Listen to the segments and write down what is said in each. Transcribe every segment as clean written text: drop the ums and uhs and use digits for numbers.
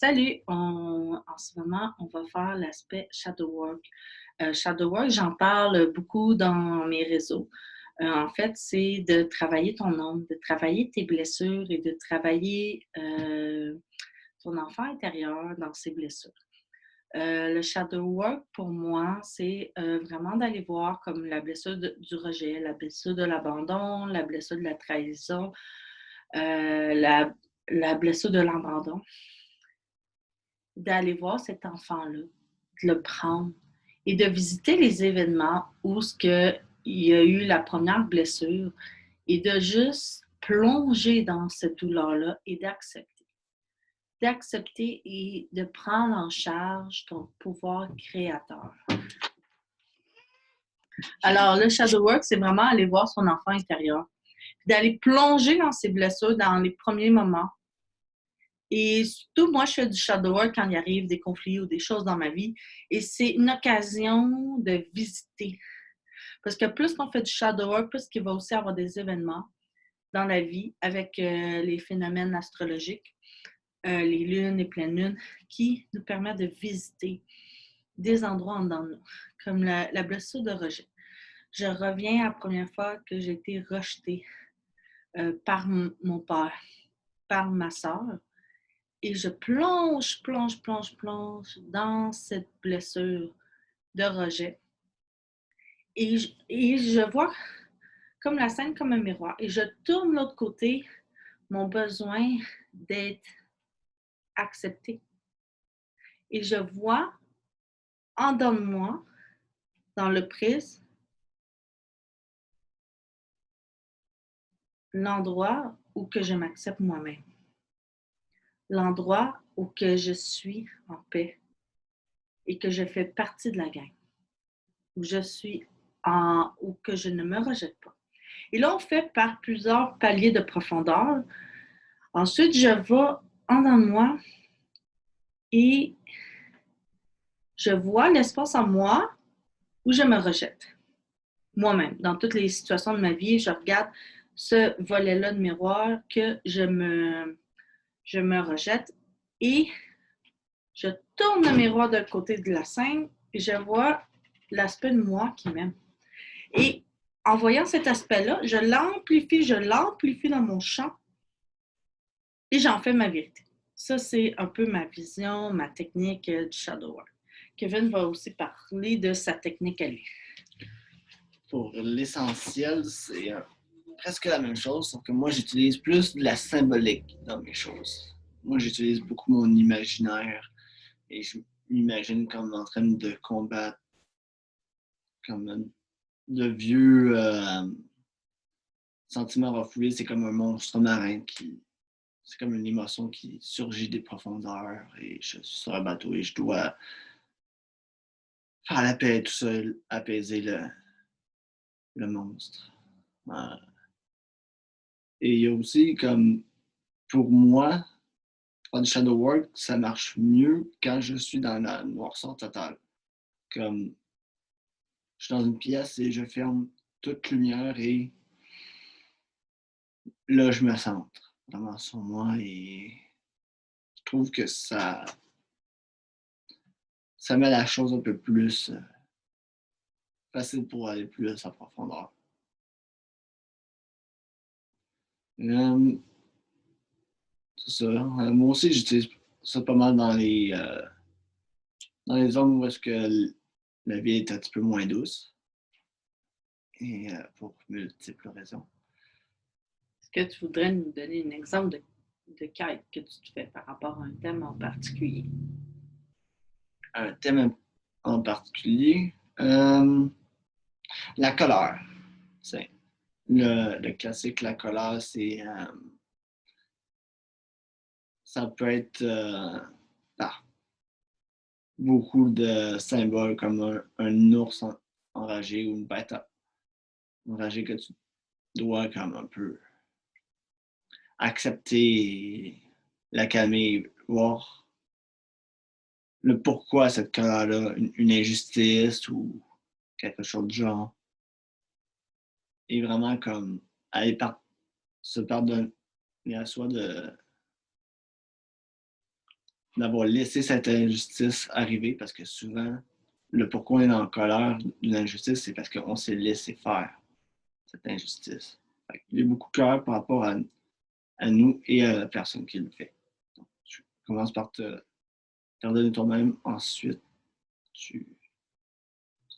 Salut, en ce moment, on va faire l'aspect shadow work. Shadow work, j'en parle beaucoup dans mes réseaux. En fait, c'est de travailler ton ombre, de travailler tes blessures et de travailler ton enfant intérieur dans ses blessures. Le shadow work, pour moi, c'est vraiment d'aller voir comme la blessure du rejet, la blessure de l'abandon, la blessure de la trahison, la blessure de l'abandon, d'aller voir cet enfant-là, de le prendre et de visiter les événements où il y a eu la première blessure et de juste plonger dans cette douleur-là et d'accepter. D'accepter et de prendre en charge ton pouvoir créateur. Alors, le shadow work, c'est vraiment aller voir son enfant intérieur, d'aller plonger dans ses blessures dans les premiers moments. Et surtout, moi, je fais du shadow work quand il arrive des conflits ou des choses dans ma vie. Et c'est une occasion de visiter. Parce que plus qu'on fait du shadow work, plus qu'il va aussi avoir des événements dans la vie avec les phénomènes astrologiques, les lunes, les pleines lunes, qui nous permettent de visiter des endroits en dedans de nous, comme la blessure de rejet. Je reviens à la première fois que j'ai été rejetée par mon père, par ma sœur. Et je plonge dans cette blessure de rejet. Et je vois comme la scène comme un miroir. Et je tourne l'autre côté, mon besoin d'être accepté. Et je vois en dedans de moi, dans le prisme, l'endroit où que je m'accepte moi-même. L'endroit où que je suis en paix et que je fais partie de la gang. Où je suis où que je ne me rejette pas. Et là, on fait par plusieurs paliers de profondeur. Ensuite, je vais en dedans de moi et je vois l'espace en moi où je me rejette. Moi-même, dans toutes les situations de ma vie, je regarde ce volet-là de miroir que je me rejette et je tourne le miroir de côté de la scène et je vois l'aspect de moi qui m'aime. Et en voyant cet aspect-là, je l'amplifie dans mon champ et j'en fais ma vérité. Ça, c'est un peu ma vision, ma technique du shadow work. Kevin va aussi parler de sa technique à lui. Pour l'essentiel, c'est presque la même chose, sauf que moi, j'utilise plus de la symbolique dans mes choses. Moi, j'utilise beaucoup mon imaginaire et je m'imagine comme en train de combattre comme de vieux sentiments refoulés. C'est comme un monstre marin c'est comme une émotion qui surgit des profondeurs et je suis sur un bateau et je dois faire la paix tout seul, apaiser le monstre. Et il y a aussi comme, pour moi, faire du shadow work, ça marche mieux quand je suis dans la noirceur totale. Comme, je suis dans une pièce et je ferme toute lumière et là, je me centre vraiment sur moi et je trouve que ça met la chose un peu plus facile pour aller plus en profondeur. Euh, c'est ça. Moi aussi, j'utilise ça pas mal dans les zones où est-ce que la vie est un petit peu moins douce et pour multiples raisons. Est-ce que tu voudrais nous donner un exemple de quête que tu te fais par rapport à un thème en particulier? Un thème en particulier, la colère. C'est le classique, la colère, ça peut être par beaucoup de symboles comme un ours enragé ou une bête enragée que tu dois comme un peu accepter et la calmer, voir le pourquoi cette colère-là, une injustice ou quelque chose de genre. Et vraiment comme aller se pardonner à soi d'avoir laissé cette injustice arriver, parce que souvent, le pourquoi on est en colère d'une injustice, c'est parce qu'on s'est laissé faire cette injustice. Il y a beaucoup de cœur par rapport à nous et à la personne qui le fait. Donc, tu commences par te pardonner toi-même, ensuite tu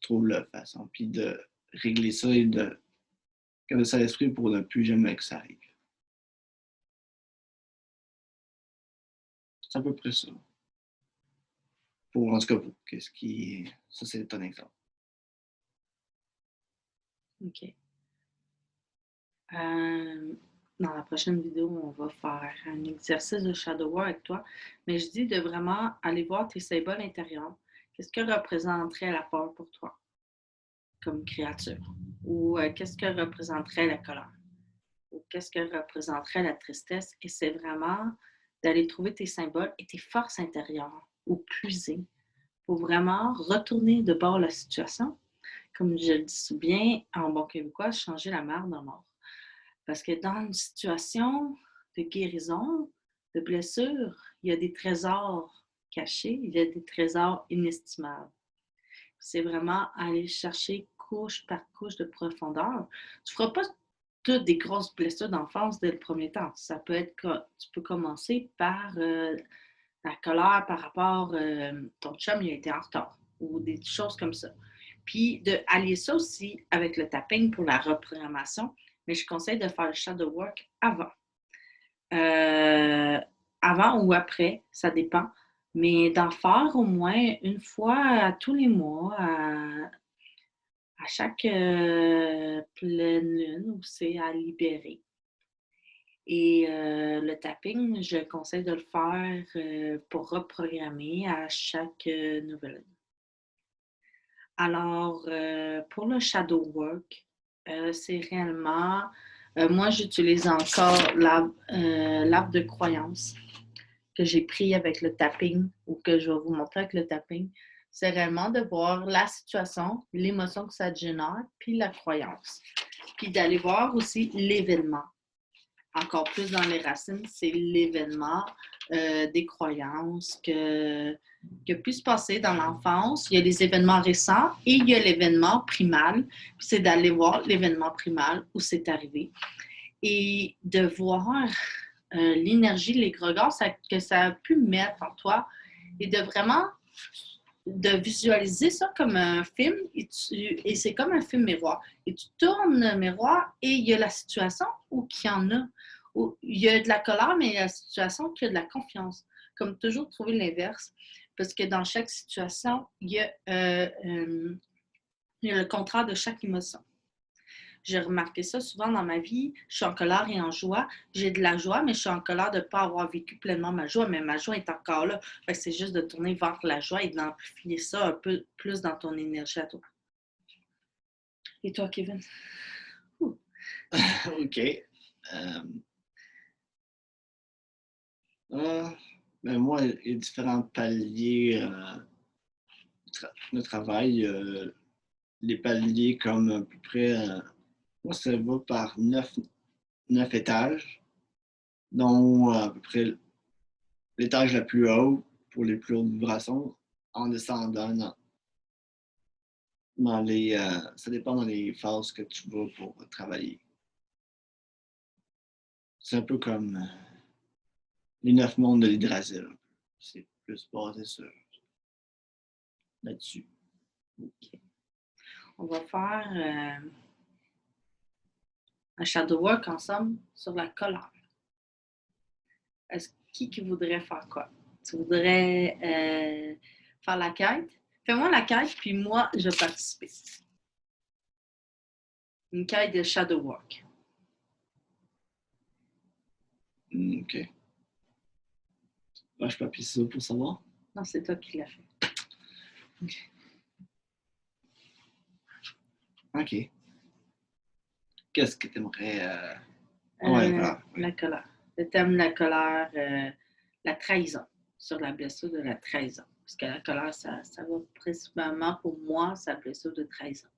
trouves la façon, puis de régler ça et de garder ça à l'esprit pour ne plus jamais que ça arrive. C'est à peu près ça. Pour, en tout cas, pour qu'est-ce qui. Ça, c'est ton exemple. OK. Dans la prochaine vidéo, on va faire un exercice de shadow work avec toi, mais je dis de vraiment aller voir tes symboles intérieurs. Qu'est-ce que représenterait la peur pour toi comme créature? Ou qu'est-ce que représenterait la colère? Ou qu'est-ce que représenterait la tristesse? Et c'est vraiment d'aller trouver tes symboles et tes forces intérieures ou puiser pour vraiment retourner de bord la situation. Comme je le dis bien en bon québécois, changer la marde en mort. Parce que dans une situation de guérison, de blessure, il y a des trésors cachés, il y a des trésors inestimables. C'est vraiment aller chercher couche par couche de profondeur. Tu ne feras pas toutes des grosses blessures d'enfance dès le premier temps. Ça peut être que tu peux commencer par la colère par rapport ton chum, il a été en retard ou des choses comme ça. Puis de allier ça aussi avec le tapping pour la reprogrammation, mais je conseille de faire le shadow work avant. Euh, Avant ou après, ça dépend. Mais d'en faire au moins une fois tous les mois, à chaque pleine lune où c'est à libérer. Et le tapping, je conseille de le faire pour reprogrammer à chaque nouvelle lune. Alors, pour le shadow work, c'est réellement, moi j'utilise encore l'arbre de croyance que j'ai pris avec le tapping ou que je vais vous montrer avec le tapping. C'est réellement de voir la situation, l'émotion que ça génère, puis la croyance. Puis d'aller voir aussi l'événement. Encore plus dans les racines, c'est l'événement des croyances que pu se passer dans l'enfance. Il y a les événements récents et il y a l'événement primal. Puis c'est d'aller voir l'événement primal où c'est arrivé et de voir l'énergie, les regards que ça a pu mettre en toi et de vraiment de visualiser ça comme un film et c'est comme un film miroir. Et tu tournes le miroir et il y a la situation où il y en a. Où il y a de la colère, mais il y a la situation qui a de la confiance. Comme toujours trouver l'inverse. Parce que dans chaque situation, il y a le contraire de chaque émotion. J'ai remarqué ça souvent dans ma vie. Je suis en colère et en joie. J'ai de la joie, mais je suis en colère de ne pas avoir vécu pleinement ma joie, mais ma joie est encore là. Fait que c'est juste de tourner vers la joie et d'amplifier ça un peu plus dans ton énergie à toi. Et toi, Kevin? OK. Ben moi, il y a différents paliers de travail. Les paliers comme à peu près, moi, ça va par 9 étages, dont à peu près l'étage le plus haut pour les plus hautes vibrations, en descendant dans les. Ça dépend dans les phases que tu vas pour travailler. C'est un peu comme les 9 mondes de l'Hydrasil. C'est plus basé là-dessus. Okay. On va faire un shadow work ensemble sur la colère. Est-ce qui voudrait faire quoi? Tu voudrais faire la quête? Fais-moi la quête, puis moi, je vais participer. Une quête de shadow work. OK. Je papier ça pour savoir. Non, c'est toi qui l'as fait. OK. Qu'est-ce que tu aimerais. Ouais, voilà. La colère. Le thème de la colère, la trahison, sur la blessure de la trahison. Parce que la colère, ça va principalement pour moi, sa blessure de trahison.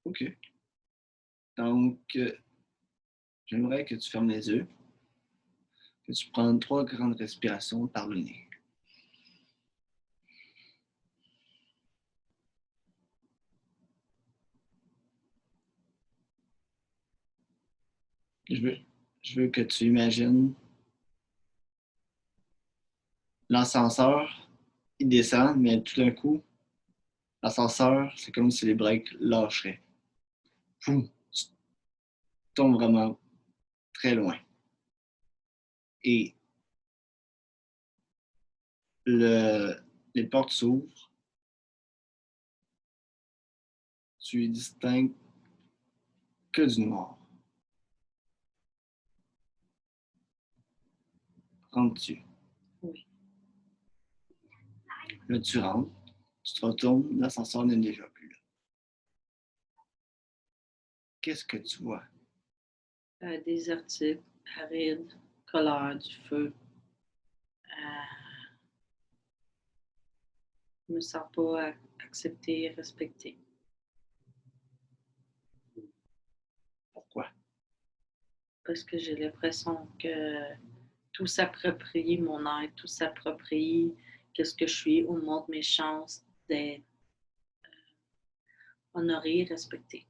OK. Donc, j'aimerais que tu fermes les yeux. que tu prends 3 grandes respirations par le nez. Je veux que tu imagines l'ascenseur, il descend, mais tout d'un coup, l'ascenseur, c'est comme si les breaks lâcheraient. Poum, tu tombes vraiment très loin. Et les portes s'ouvrent. Tu y distingues que du noir. Rentres-tu? Oui. Là, tu rentres, tu te retournes, l'ascenseur n'est déjà plus là. Qu'est-ce que tu vois? Désertique, aride, colère, du feu. Je ne me sens pas acceptée et respectée. Pourquoi? Parce que j'ai l'impression que tout s'approprie mon être, tout s'approprie qu'est-ce que je suis, au monde mes chances d'être honorée et respectée.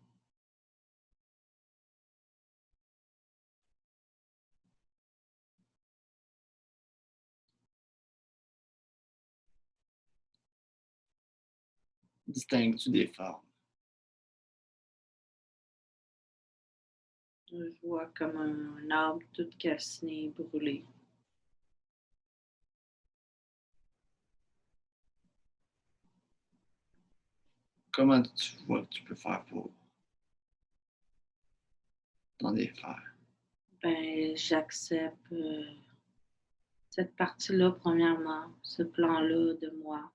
Distingues-tu des formes? Je vois comme un arbre tout calciné, brûlé. Comment tu vois que tu peux faire pour t'en défaire? Ben, j'accepte cette partie-là, premièrement, ce plan-là de moi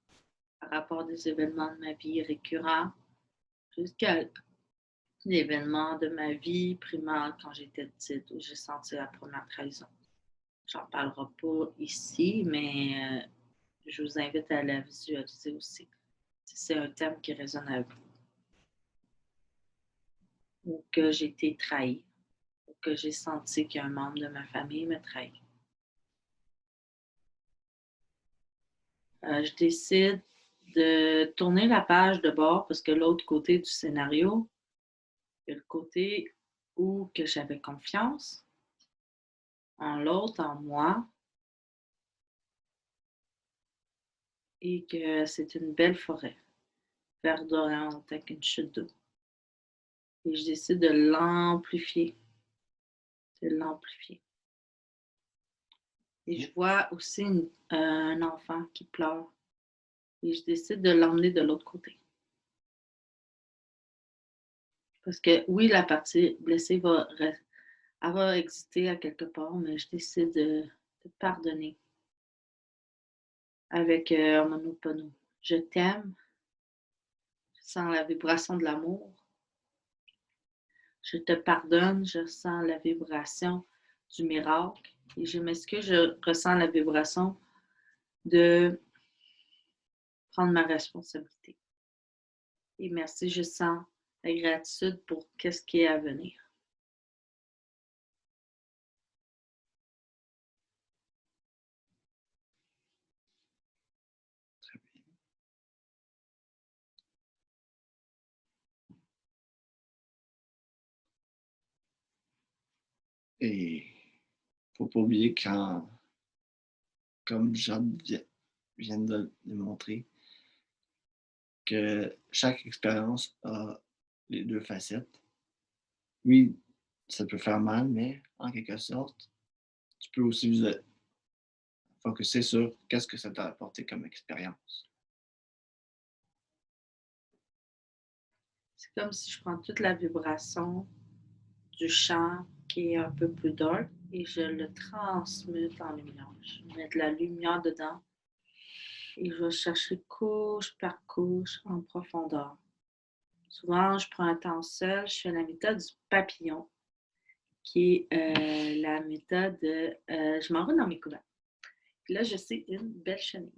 par rapport des événements de ma vie récurrents jusqu'à l'événement de ma vie primaire quand j'étais petite où j'ai senti la première trahison. J'en parlerai pas ici, mais je vous invite à la visualiser aussi. Si c'est un thème qui résonne avec vous. Ou que j'ai été trahie, ou que j'ai senti qu'un membre de ma famille me trahit. Je décide de tourner la page de bord parce que l'autre côté du scénario, il y a le côté où que j'avais confiance en l'autre, en moi, et que c'est une belle forêt verdorante avec une chute d'eau. Et je décide de l'amplifier, de l'amplifier. Et je vois aussi un enfant qui pleure. Et je décide de l'emmener de l'autre côté. Parce que oui, la partie blessée elle va exister à quelque part, mais je décide de pardonner avec Ho'oponopono. Je t'aime, je sens la vibration de l'amour. Je te pardonne, je sens la vibration du miracle. Et je m'excuse, je ressens la vibration de prendre ma responsabilité. Et merci, je sens la gratitude pour qu'est-ce qui est à venir. Très bien. Et il ne faut pas oublier comme Jean vient de le montrer, que chaque expérience a les deux facettes. Oui, ça peut faire mal, mais en quelque sorte, tu peux aussi focuser sur qu'est-ce que ça t'a apporté comme expérience. C'est comme si je prends toute la vibration du chant qui est un peu plus dark et je le transmute en lumière. Je mets de la lumière dedans et je vais chercher couche par couche en profondeur. Souvent, je prends un temps seul, je fais la méthode du papillon, qui est la méthode de je m'en vais dans mes couvertes. Puis là, je sais une belle chenille.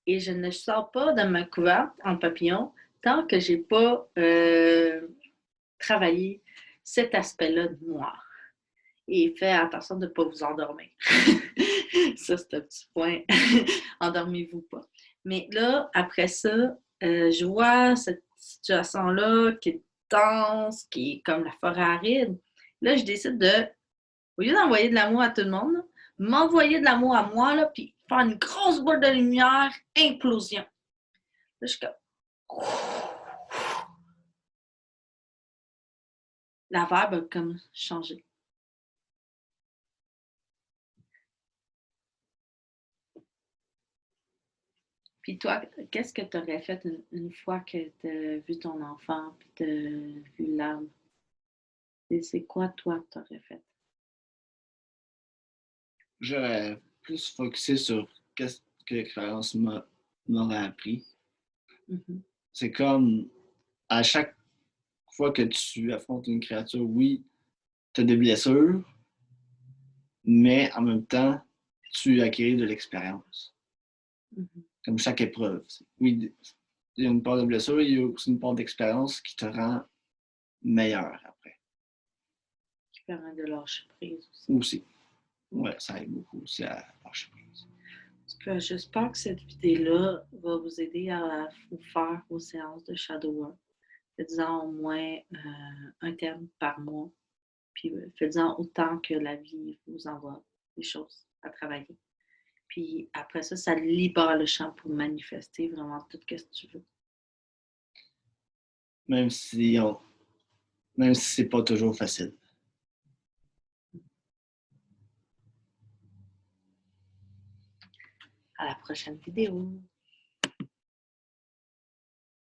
Et je ne sors pas de ma couverte en papillon tant que je n'ai pas travaillé cet aspect-là de moi. Et faites attention de ne pas vous endormir. Ça, c'est un petit point. Endormez-vous pas. Mais là, après ça, je vois cette situation-là qui est dense, qui est comme la forêt aride. Là, je décide de, au lieu d'envoyer de l'amour à tout le monde, là, m'envoyer de l'amour à moi, là, puis faire une grosse boule de lumière, implosion. Là, je suis comme... La vibe a comme changé. Puis toi, qu'est-ce que tu aurais fait une fois que tu as vu ton enfant puis tu as vu l'arbre? C'est quoi, toi, que tu aurais fait? J'aurais plus focusé sur qu'est-ce que l'expérience m'aurait appris. Mhm. C'est comme à chaque fois que tu affrontes une créature, oui, tu as des blessures, mais en même temps, tu acquiers de l'expérience. Mhm. Comme chaque épreuve. Oui, il y a une part de blessure, il y a aussi une part d'expérience qui te rend meilleur après. Qui permet de lâcher prise aussi. Aussi. Ouais, ça aide beaucoup aussi à lâcher prise. En tout cas, j'espère que cette vidéo-là va vous aider à vous faire vos séances de shadow work. Faites-en au moins un terme par mois. Puis faites-en autant que la vie vous envoie des choses à travailler. Puis après ça, ça libère le champ pour manifester vraiment tout ce que tu veux. Même si on, même si c'est pas toujours facile. À la prochaine vidéo.